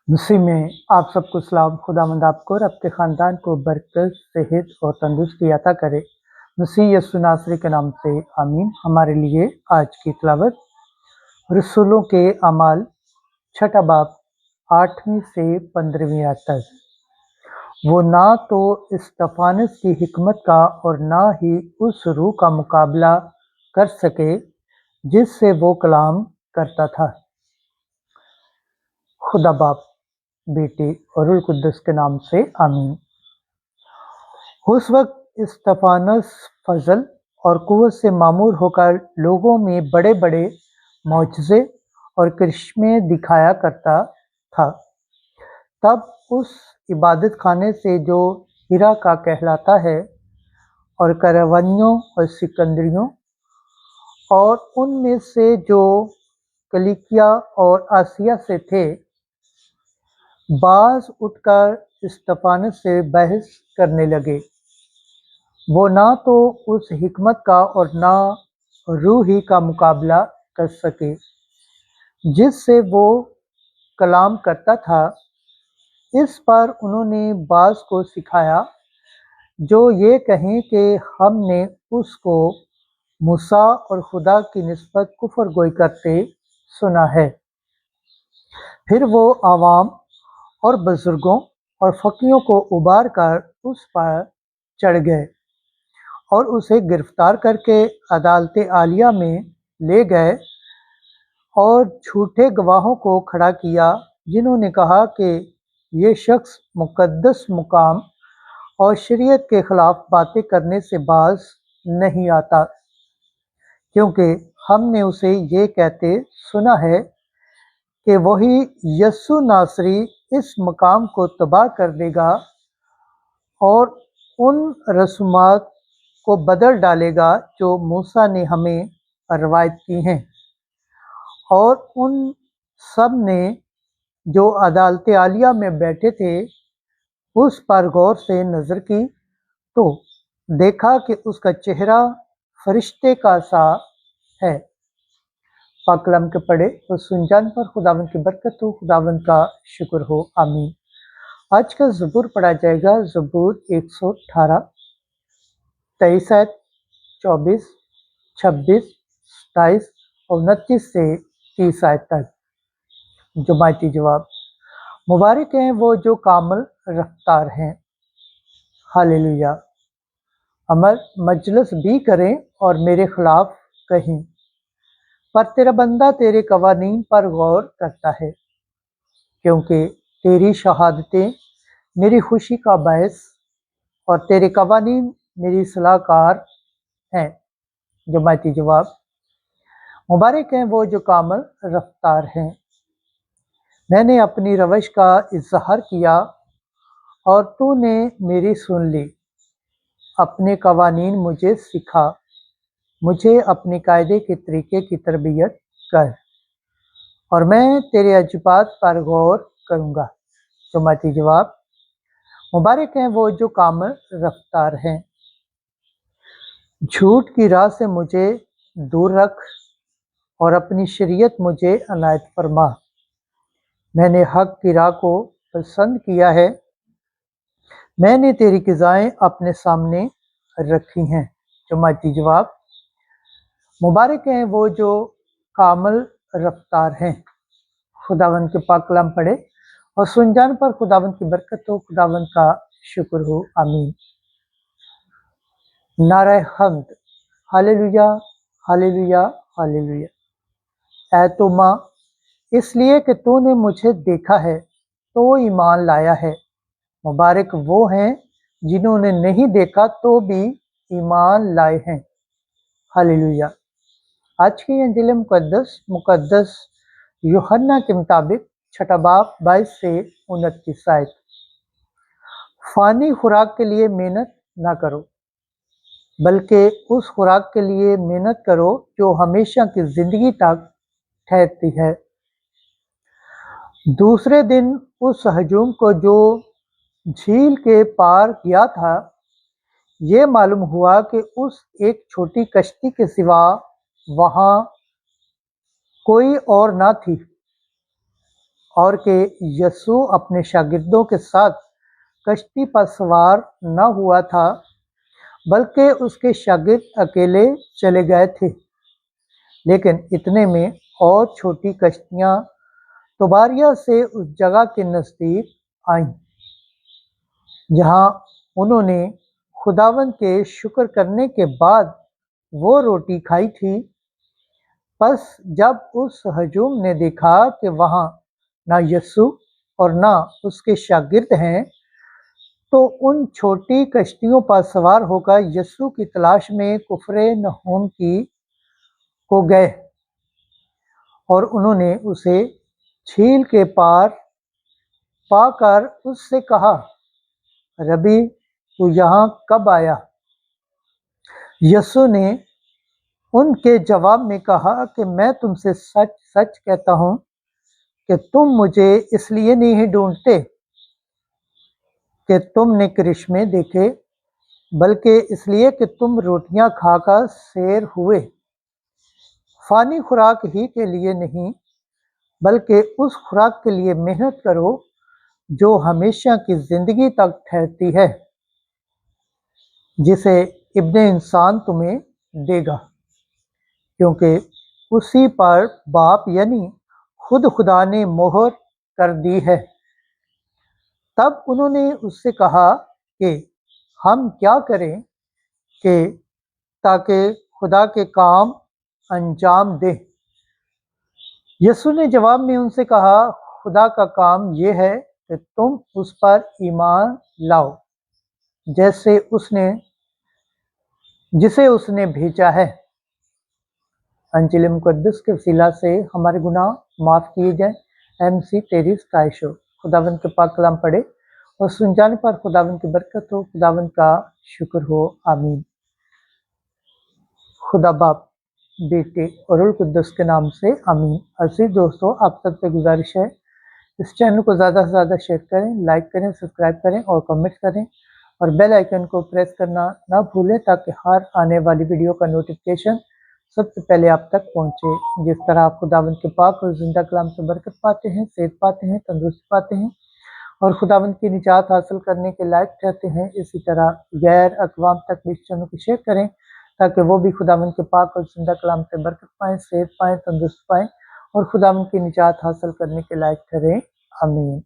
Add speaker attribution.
Speaker 1: मसीह में आप सबको सलाम। खुदावंद आपको और आपके ख़ानदान को बरकत, सेहत और तंदुरुस्ती अता करे। मसीह यीशु नासरी के नाम से आमीन। हमारे लिए आज की तिलावत रसूलों के अमाल छठा बाब 8वीं से 15वीं आयत तक। वो ना तो स्तिफानस की हिकमत का और ना ही उस रूह का मुकाबला कर सके जिससे वो कलाम करता था। खुदा बाप, बेटे और रूह कुद्दस के नाम से आमीन। उस वक्त स्तिफानस फजल और कुव्वत से मामूर होकर लोगों में बड़े बड़े मौजज़े और करिश्मे दिखाया करता था। तब उस इबादत खाने से जो हिरा का कहलाता है और करवनियों और सिकंदरियों और उनमें से जो कलिकिया और आसिया से थे, बाज उठकर स्तिफानस से बहस करने लगे। वो ना तो उस हिकमत का और ना रूह ही का मुकाबला कर सके जिससे वो कलाम करता था। इस पर उन्होंने बाज को सिखाया जो ये कहें कि हमने उसको मूसा और खुदा की निस्बत कुफर गोई करते सुना है। फिर वो आवाम और बुजुर्गों और फकीरों को उबार कर उस पर चढ़ गए और उसे गिरफ्तार करके अदालत आलिया में ले गए और झूठे गवाहों को खड़ा किया, जिन्होंने कहा कि ये शख्स मुकद्दस मुकाम और शरीयत के खिलाफ बातें करने से बाज नहीं आता, क्योंकि हमने उसे ये कहते सुना है कि वही यस्सु नासरी इस मकाम को तबाह कर देगा और उन रसूमात को बदल डालेगा जो मूसा ने हमें रवायत की हैं। और उन सब ने जो अदालत आलिया में बैठे थे उस पर गौर से नज़र की तो देखा कि उसका चेहरा फरिश्ते का सा है। पाक कलाम के पढ़े और सुन जान पर खुदावंद की बरकत हो, खुदावंद का शुक्र हो, आमीन। आज का ज़बूर पढ़ा जाएगा। ज़बूर 118 23 आयत 24, 26, 27 और 29 से 30 आयत तक। जुमायती जवाब। मुबारक हैं वो जो कामिल रफ्तार हैं। हालेलुया। अमर मजलिस भी करें और मेरे खिलाफ कहें, पर तेरा बंदा तेरे कवानीन पर गौर करता है, क्योंकि तेरी शहादतें मेरी खुशी का बायस और तेरे कवानीन मेरी सलाहकार हैं। जुमायती जवाब। मुबारक हैं वो जो कामिल रफ्तार हैं। मैंने अपनी रवश का इजहार किया और तूने मेरी सुन ली। अपने कवानीन मुझे सिखा, मुझे अपने कायदे के तरीके की तरबियत कर और मैं तेरे अजबात पर गौर करूँगा। जुमायती जवाब। मुबारक हैं वो जो कामिल रफ्तार हैं। झूठ की राह से मुझे दूर रख और अपनी शरीयत मुझे अनायत फरमा। मैंने हक की राह को पसंद किया है। मैंने तेरी क़िज़ाएं अपने सामने रखी हैं। जुमायती जवाब। मुबारक हैं वो जो कामिल रफ्तार हैं। खुदावंद के पाक कलाम पढ़े और सुन जान पर खुदावंद की बरकत हो, खुदावंद का शुक्र हो, आमीन। नारे हम्द। Hallelujah, hallelujah, hallelujah. ऐ तो माँ, इसलिए कि तूने मुझे देखा है तो ईमान लाया है। मुबारक वो हैं जिन्होंने नहीं देखा तो भी ईमान लाए हैं। हालेलुया। आज की इंजील मुकद्दस यूहन्ना के मुताबिक छठा बाब 22 से 29 आयत। फ़ानी खुराक के लिए मेहनत ना करो, बल्कि उस खुराक के लिए मेहनत करो जो हमेशा की ज़िंदगी तक ठहरती है। दूसरे दिन उस हजूम को जो झील के पार गया था, ये मालूम हुआ कि उस एक छोटी कश्ती के सिवा वहाँ कोई और ना थी اور کہ یسوع اپنے شاگردوں کے ساتھ کشتی پر سوار نہ ہوا تھا بلکہ اس کے شاگرد اکیلے چلے گئے تھے، لیکن اتنے میں اور چھوٹی کشتیاں طباریہ سے اس جگہ کے نزدیک آئیں جہاں انہوں نے خداوند کے شکر کرنے کے بعد وہ روٹی کھائی تھی۔ پس جب اس ہجوم نے دیکھا کہ وہاں نہ یسوع اور نہ اس کے شاگرد ہیں، تو ان چھوٹی کشتیوں پر سوار ہو کر یسوع کی تلاش میں کفر نحوم کو گئے، اور انہوں نے اسے جھیل کے پار پا کر اس سے کہا، ربی، تو یہاں کب آیا؟ یسوع نے ان کے جواب میں کہا کہ میں تم سے سچ سچ کہتا ہوں کہ تم مجھے اس لیے نہیں ڈھونڈتے کہ تم نے کرشمے دیکھے، بلکہ اس لیے کہ تم روٹیاں کھا کر سیر ہوئے۔ فانی خوراک ہی کے لیے نہیں، بلکہ اس خوراک کے لیے محنت کرو جو ہمیشہ کی زندگی تک ٹھہرتی ہے، جسے ابن انسان تمہیں دے گا، کیونکہ اسی پر باپ یعنی خود خدا نے مہر کر دی ہے۔ تب انہوں نے اس سے کہا کہ ہم کیا کریں کہ تاکہ خدا کے کام انجام دیں؟ یسوع نے جواب میں ان سے کہا، خدا کا کام یہ ہے کہ تم اس پر ایمان لاؤ جسے اس نے بھیجا ہے۔ انجیل مقدس کے وسیلہ سے ہمارے گناہ معاف کیے جائیں۔ MC تیری ستائش ہو۔ خداوند کے پاک کلام پڑھے اور سن جانے پر خداوند کی برکت ہو، خداوند کا شکر ہو، آمین۔ خدا باپ، بیٹے اور روح القدس کے نام سے آمین۔ عزیز دوستو، آپ سب سے گزارش ہے اس چینل کو زیادہ سے زیادہ شیئر کریں، لائک کریں، سبسکرائب کریں اور کمنٹ کریں، اور بیل آئیکن کو پریس کرنا نہ بھولیں تاکہ ہر آنے والی ویڈیو کا نوٹیفیکیشن سب سے پہلے آپ تک پہنچے۔ جس طرح آپ خداوند کے پاک اور زندہ کلام سے برکت پاتے ہیں، صحت پاتے ہیں، تندرستی پاتے ہیں اور خداوند کی نجات حاصل کرنے کے لائق ٹھہرتے ہیں، اسی طرح غیر اقوام تک بھی اس چینل کو شیئر کریں تاکہ وہ بھی خداوند کے پاک اور زندہ کلام سے برکت پائیں، صحت پائیں، تندرست پائیں اور خداوند کی نجات حاصل کرنے کے لائق ٹھہریں، آمین۔